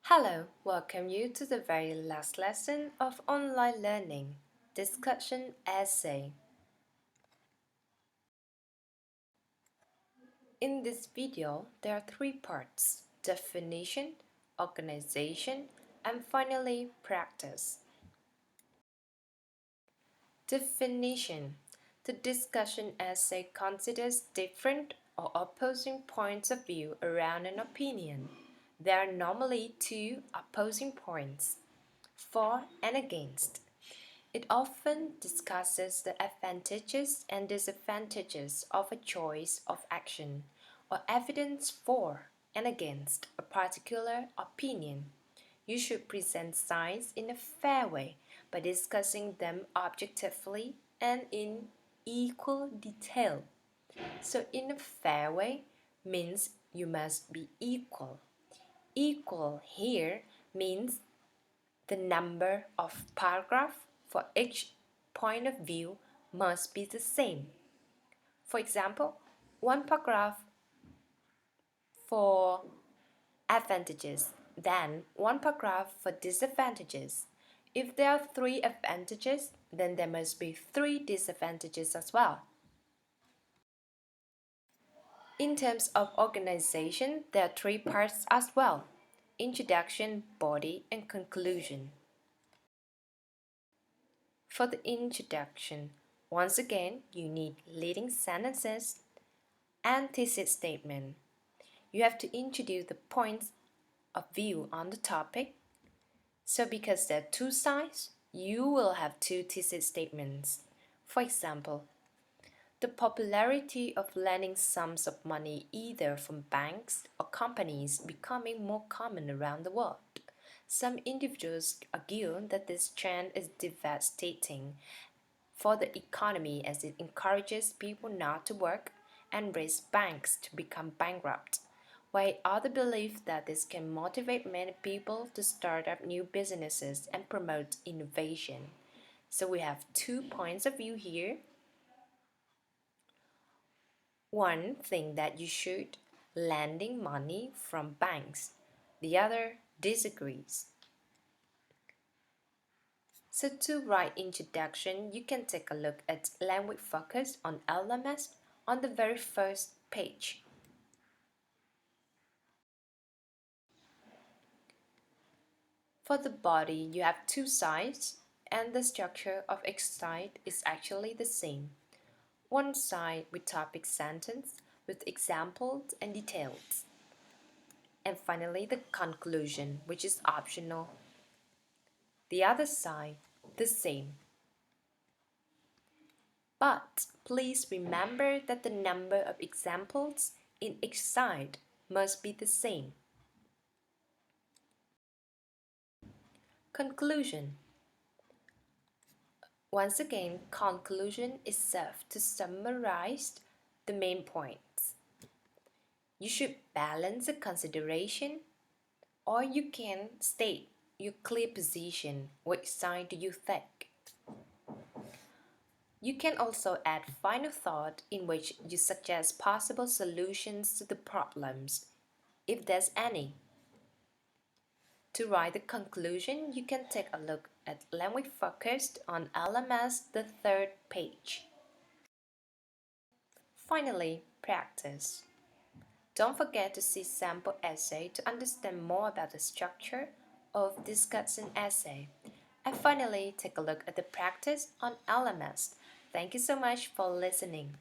Hello, welcome you to the very last lesson of online learning, discussion essay. In this video, there are three parts: definition, organization, and finally practice. Definition. The discussion essay considers different or opposing points of view around an opinion. There are normally two opposing points, for and against. It often discusses the advantages and disadvantages of a choice of action or evidence for and against a particular opinion. You should present sides in a fair way by discussing them objectively and in equal detail. So, in a fair way means you must be equal. Equal here means the number of paragraphs for each point of view must be the same. For example, one paragraph for advantages, then one paragraph for disadvantages. If there are three advantages, then there must be three disadvantages as well. In terms of organization, there are three parts as well: introduction, body, and conclusion. For the introduction, once again, you need leading sentences and thesis statement. You have to introduce the points of view on the topic. So because there are two sides, you will have two thesis statements. For example, the popularity of lending sums of money either from banks or companies becoming more common around the world. Some individuals argue that this trend is devastating for the economy as it encourages people not to work and raises banks to become bankrupt, while others believe that this can motivate many people to start up new businesses and promote innovation. So we have two points of view here. One thing that you should lending money from banks. The other disagrees. So to write introduction, you can take a look at language focus on LMS on the very first page. For the body, you have two sides, and the structure of each side is actually the same. One side with topic sentence with examples and details. And finally, the conclusion, which is optional. The other side, the same. But please remember that the number of examples in each side must be the same. Conclusion. Once again, conclusion is served to summarize the main points. You should balance the consideration, or you can state your clear position. Which side do you think? You can also add final thought in which you suggest possible solutions to the problems, if there's any. To write the conclusion, you can take a look at language focused on LMS, the third page. Finally, practice. Don't forget to see sample essay to understand more about the structure of discussion essay. And finally, take a look at the practice on LMS. Thank you so much for listening.